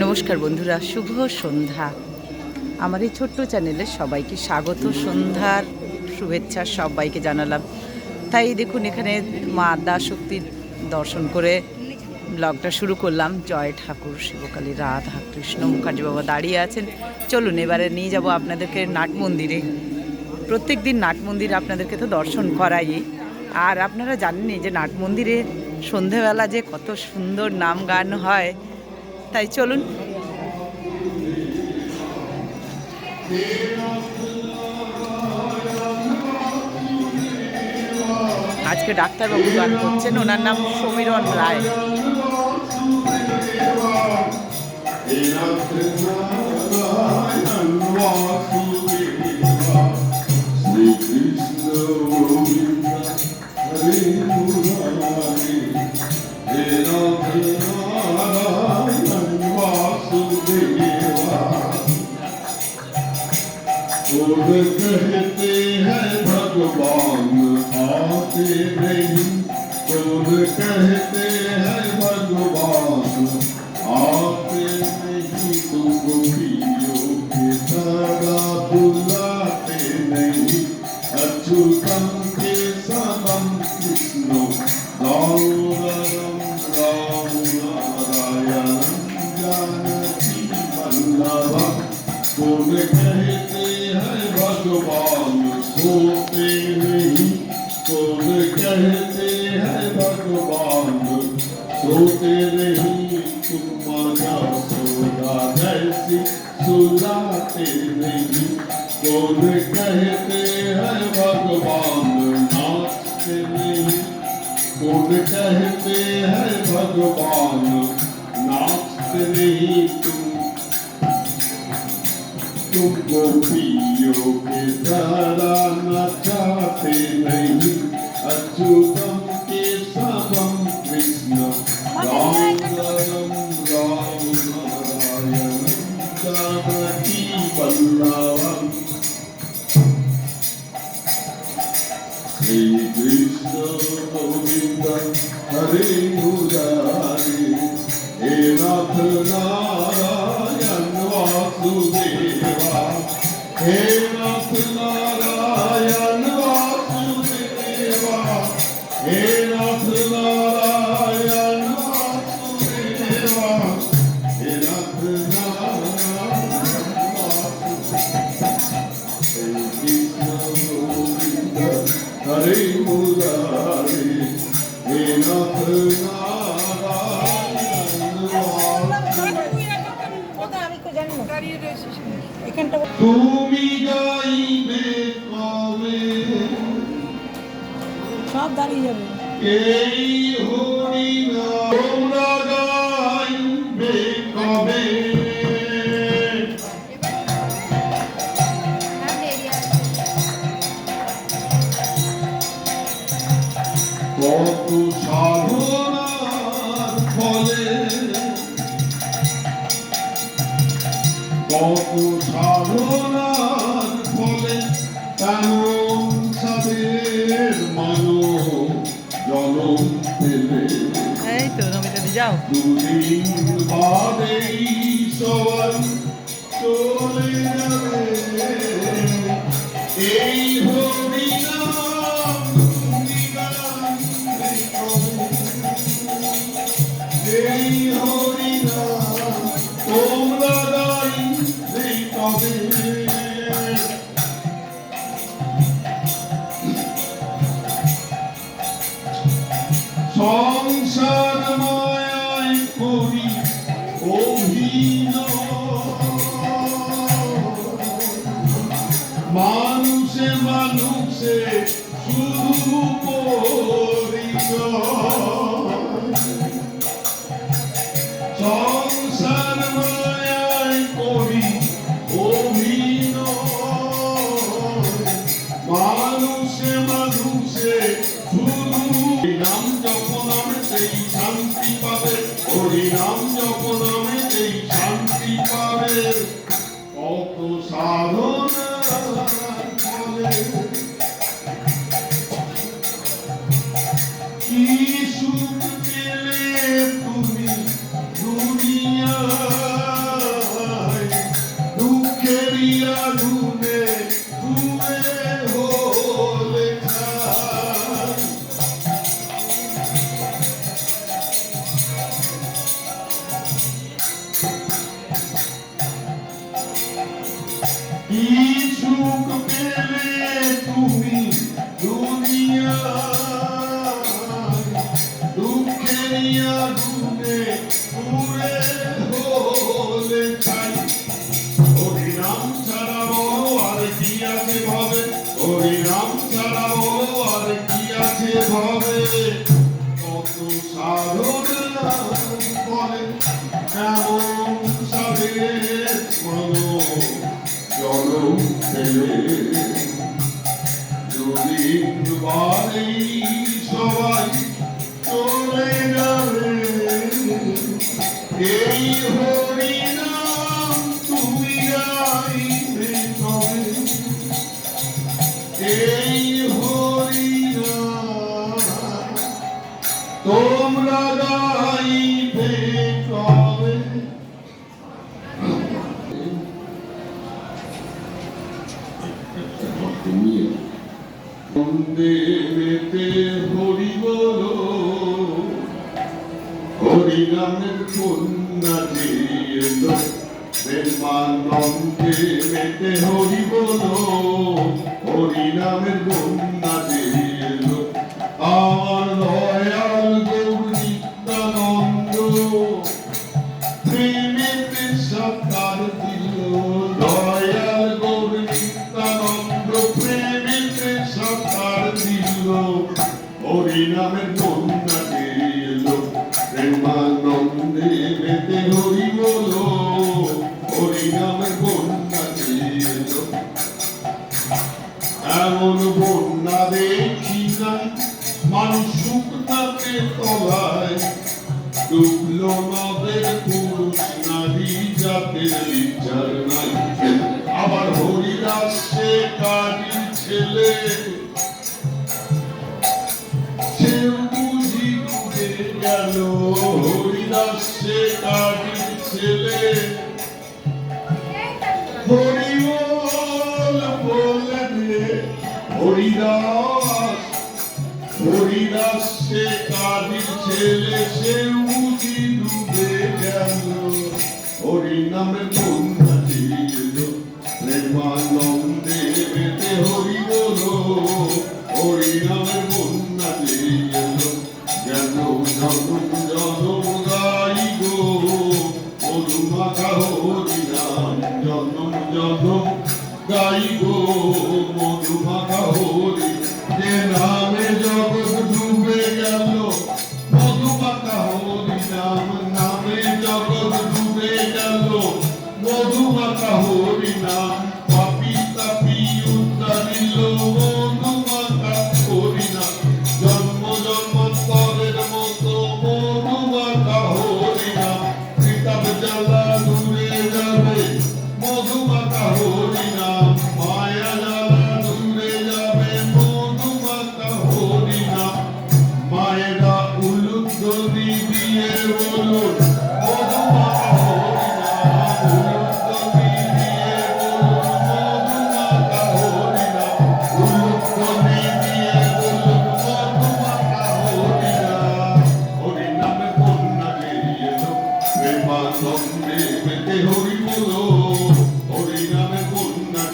নমস্কার বন্ধুরা, শুভ সন্ধ্যা। আমার এই ছোট্ট চ্যানেলে সবাইকে স্বাগত, সন্ধ্যার শুভেচ্ছা সবাইকে জানালাম। তাই দেখুন, এখানে মা আদ্যা শক্তির দর্শন করে ব্লগটা শুরু করলাম। জয় ঠাকুর, শিবকালী, রাধা কৃষ্ণ, মুখার্জি বাবা দাঁড়িয়ে আছেন। চলুন এবারে নিয়ে যাব আপনাদেরকে নাট মন্দিরে। প্রত্যেক দিন নাট মন্দির আপনাদেরকে তো দর্শন করাই, আর আপনারা জানেনই যে নাট মন্দিরে সন্ধেবেলা যে কত সুন্দর নাম গান হয়। তাই চলুন। আজকে ডাক্তারবাবু গান করছেন, ওনার নাম সমীরণ রায়। कहते हैं भगवान आते नहीं, कहते हैं भगवान आते नहीं, तुमको पियो के तारा बुलाते नहीं, अच्युतम के सनम कृष्ण दामोदरम राम नारायण जानकी वल्लभम। कहते हैं भगवान सोते नहीं, कहते हैं भगवान सोते नहीं, तुम माता सोदा जैसी सुलाते नहीं, कहते हैं भगवान नाचते नहीं, कहते हैं भगवान नाचते नहीं, तुम गोपियों के तारा नचाते नहीं, अच्युतम के समम कृष्ण दामोदरम राम नारायण जानकी वल्लभम। श्री कृष्ण गोविंद हरे मुरारी, हे नाथ नारायण वासुदेवा, हे नाथ नारायण वासुदेवा, हे नाथ नारायण वासुदेवा, हे नाथ नारायण वासुदेवा। श्री कृष्ण गोविंद हरे मुरारी, हे नाथ তুমি গাইবে কবে, সব দাঁড়িয়ে যাবে। এই হরিনাম তোমরা গাইবে কবে, কত সাধনার ফলে, কত সাধনার ফলে তেমন সাধের মানব জনম পেলে, এই তো নমিতাদি যাও। দুদিন বাদেই সবাই চলে যাবে, এই হরিনাম তুমি গাইবে কবে, এই হরিনাম তোমরা গাইবে কবে। সংসার মায়ায় করি অভিনয়, মানুষে মানুষে শুধু পরিচয়, সংসার মায়ায় করি অভিনয়, মানুষে মানুষে শুধু। হরিনাম যখন আমি সেই শান্তি পাবে, হরিনাম যখন আমি সেই শান্তি পাবে, কত সাধনার ফলে কি সুখ পেলে তুমি দুনিয়া কি সুখ পেলে তুমি দুনিয়ায়, দুঃখের আগুনে পুড়ে হলে ছাই। হরিনাম ছাড়া বলো আর কি আছে ভাবে, হরিনাম ছাড়া বলো আর কি আছে ভাবে। কত সাধনা বলে এমন সাধের মনো জনম পেলে, যদি বাড়ি সবাই চলে যাবে। এই হরিনাম তুমি গাইবে কবে, এই হরিনাম তোমরা গাইবে কবে। বন্দেতে হরি বলো, হরিনামের কন্যা এলো, প্রেমানন্দে মেতে হরি বলো, হরিনামের কন্যা এলো। আমার দয়াল গৌর নিত্যানন্দ প্রেমেতে সাকার দিল, দয়াল গৌর নিত্যানন্দ প্রেমেতে সাকার দিল। হরিনামের কন্যা এলো, প্রেমানন্দে মেতে হরি বলো, হরিনামের কন্যা এলো। এমন বন্যা দেখি নাই মানুষ শুকনাতে তলায়, ডুবলো নদের পুরুষ নারী জাতের বিচার নাই। আবার হরিদাসে কাজীর ছেলে, সেও বুঝি ডুবে গেল। হরিদাসে কাজীর ছেলে, হরি বল বলে দে হরিদাস, হরিদাস সে কাজীর ছেলে, সেও বুঝি ডুবে গেল। হরিনামের কন্যা এলো, প্রেমানন্দে মেতে হরি বলো, হরিনামের কন্যা এলো। যেন জনম জনম গাই গো মধুমাখা হরিনাম, জনম জনম গাই গো মধুমাখা হরি। যে নামে জগৎ ডুবে গেল, মধুমাখা হরিনাম নামে জগৎ ডুবে গেল, মধুমাখা হরিনাম। পাপি তাপি উদ্ধারিল মধুমাখা হরিনাম, জন্ম জন্মান্তরের মতো মধুমাখা হরিনাম। কিতাব জ্বালা দূরে যাবে মধুমাখা হরিনাম, মায়া জ্বালা দূরে যাবে মধুমাখা হরিনাম। মায়েরা উলুধ্বনি দিয়ে বলুন মধুমাখা হরিনাম, উলুধ্বনি দিয়ে বলুন মধুমাখা হরিনাম, উলুধ্বনি দিয়ে বলুন মধুমাখা হরিনাম। হরিনামে কন্যা এলো, প্রেমানন্দে মেতে হরি বলো, হরিনামে কন্যা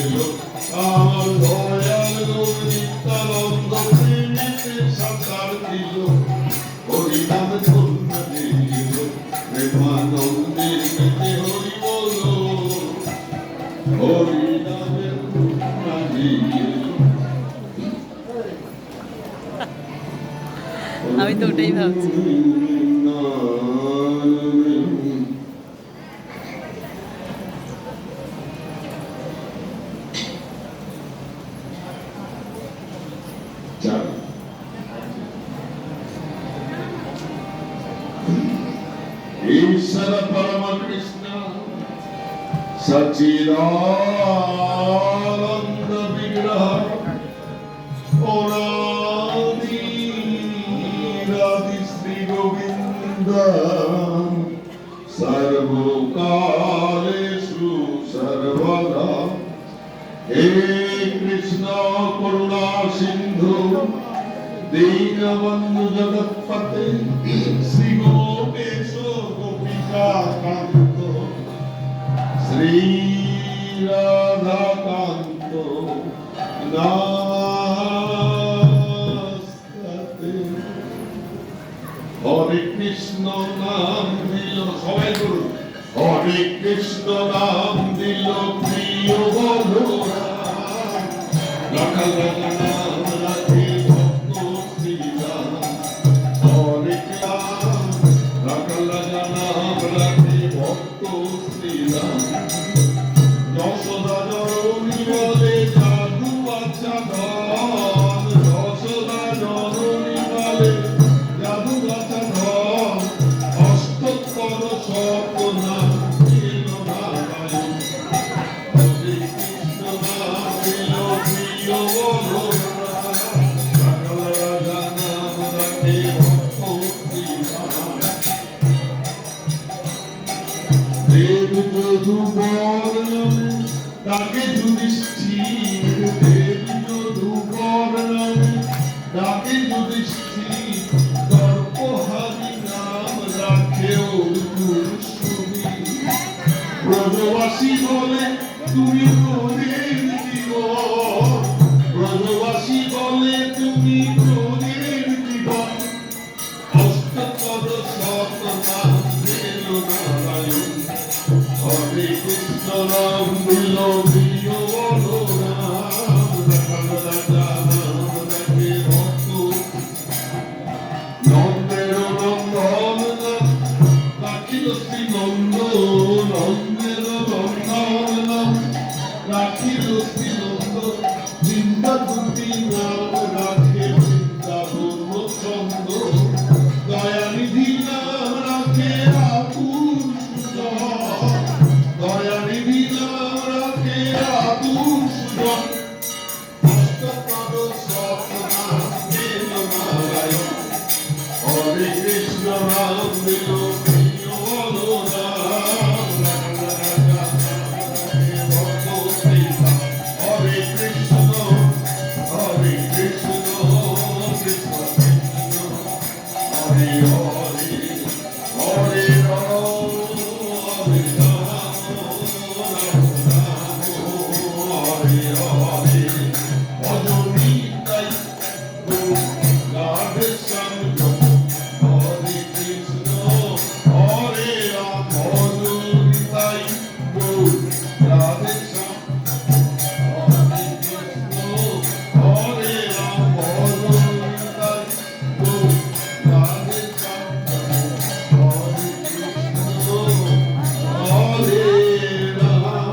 এলো। আমার দয়াল গৌর নিত্যানন্দ প্রেমেতে সাকার দিল, হরিনামে কন্যা এলো, প্রেমানন্দে মেতে হরি বলো, হরিনামে কন্যা এলো। আমি তো ওটাই ভাবছি। ईश्वर परम कृष्ण सच्चिदानंद विग्रह अनादि श्री गोविंद सर्वकालेषु सर्वदा। हे कृष्ण करुणा सिंधु दीनबंधु जगत्पते श्री गोपेश गोपिका कांत श्री राधा নাস্তাতে। হরে কৃষ্ণ নাম দিল সবাই করুন, হরে কৃষ্ণ নাম দিল প্রিয় বলরাম, রাখাল রাজা নাম রাখে ভক্ত শ্রীরাম। হরে রাম, রাখাল রাজা নাম রাখে ভক্ত শ্রীরাম। যশোদা জননী বলে জাদু বাচ্চা ধন, যশোদা জননী বলে জাদু বাচ্চা ধন। অষ্টোত্তর সপ্তনাম দিল নারায়ণ, হরে কৃষ্ণ নাম দিল প্রিয় বলরাম, রাখাল রাজা নাম রাখে ভক্ত শ্রীরাম। দেব যদু বর্ণনে তাকে যুধিষ্ঠির, দেব যদু বর্ণনে তাকে যুধিষ্ঠির। দর্পহারি নাম রাখে অর্জুন সুবীর। ব্রজবাসী বলে তুমি প্রণের জীবন, ব্রজবাসী বলে তুমি প্রণের জীবন। অষ্টোত্তর শতনাম দিল নারায়ণ, হরে কৃষ্ণ নাম দিল প্রিয় বলরাম, রাখাল রাজা নাম রাখে ভক্ত। নন্দের নন্দন নাম রাখিল শ্রীনন্দ, নন্দের নন্দন নাম রাখিল শ্রীনন্দ। বৃন্দাবতী নাম রাখে বৃন্দাবন চন্দ্র, দয়ানিধি নাম রাখে আতুর সুজন, দয়ানিধি নাম রাখে আতুর সুজন। অষ্টোত্তর শতনাম দিল নারায়ণ, হরে কৃষ্ণ নাম দিল প্রিয় বলরাম, রাখাল রাজা নাম রাখে ভক্ত শ্রীরাম। হরে কৃষ্ণ, হরে কৃষ্ণ, কৃষ্ণ কৃষ্ণ হরে হরে, হরে রাম, হরে রাম, রাম রাম, হরে হরে। ভজনি তাই রাধে সঙ্গ, হরে কৃষ্ণ, হরে রাম। ভজনি তাই রাধে সঙ্গ, হরে কৃষ্ণ, হরে রাম। ভজনি তাই রাধে সঙ্গ, হরে কৃষ্ণ, হরে রাম।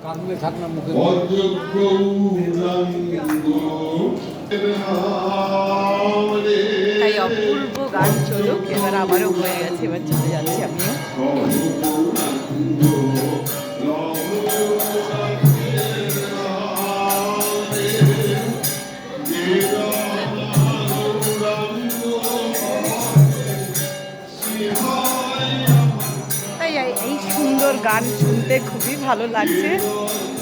কাঁদলে থাক না মুখে। অজ গৌরাঙ্গ রে, তাই অপূর্ব গান চলুক, এবার আমারও হয়ে গেছে, এবার চলে যাচ্ছি আমিও। অজ গৌরাঙ্গ তাই এই সুন্দর গান শুনতে খুবই ভালো লাগছে।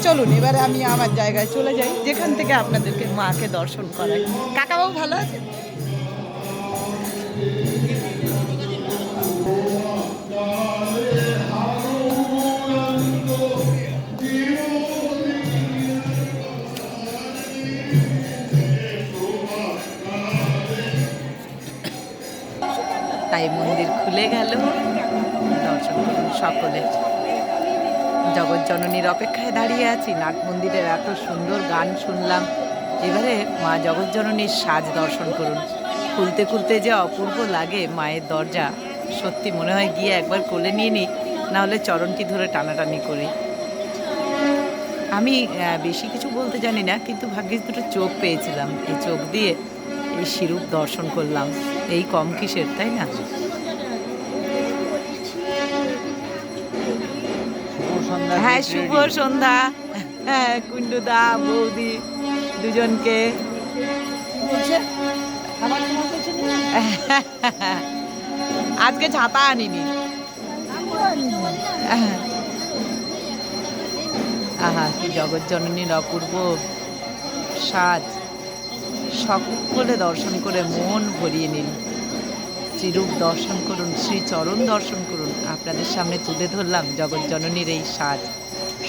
চলুন এবারে আমি আমার জায়গায় চলে যাই, যেখান থেকে আপনাদেরকে মাকে দর্শন করাই। কাকাবাবু ভালো আছে? তাই মন্দির খুলে গেল, দর্শন করুন সকলে। জগৎ জননীর অপেক্ষায় দাঁড়িয়ে আছি, নাট মন্দিরের এত সুন্দর গান শুনলাম। এবারে মা জগৎ জননীর সাজ দর্শন করুন। খুলতে খুলতে যে অপূর্ব লাগে মায়ের দরজা, সত্যি মনে হয় গিয়ে একবার কোলে নিয়ে নিই, নাহলে চরণটি ধরে টানাটানি করি। আমি বেশি কিছু বলতে জানি না, কিন্তু ভাগ্যিস দুটো চোখ পেয়েছিলাম, এই চোখ দিয়ে এই শিরূপ দর্শন করলাম। এই কম কিসের, তাই না? হ্যাঁ, শুভ সন্ধ্যা। হ্যাঁ, কুণ্ডুদা বৌদি দুজনকে আজকে ছাতা আনিনি। আহা, কি জগৎ জননীর অপূর্ব সাজ, সকলে দর্শন করে মন ভরিয়ে নিন। শ্রীরূপ দর্শন করুন, শ্রীচরণ দর্শন করুন। আপনাদের সামনে তুলে ধরলাম জগৎ জননীর এই সাজ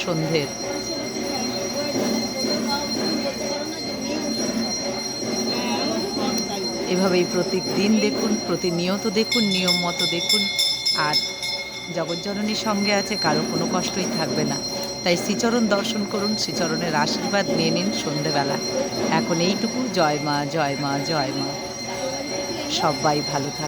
সন্ধ্যের। এভাবেই প্রত্যেক দিন দেখুন, প্রতিনিয়ত দেখুন, নিয়ম মতো দেখুন। আর জগজ্জননীর সঙ্গে আছে, কারো কোনো কষ্টই থাকবে না। তাই শ্রীচরণ দর্শন করুন, শ্রীচরণের আশীর্বাদ নিয়ে নিন সন্ধেবেলা। এখন এইটুকু, জয় মা, জয় মা, জয় মা। সবাই ভালো থাকুন।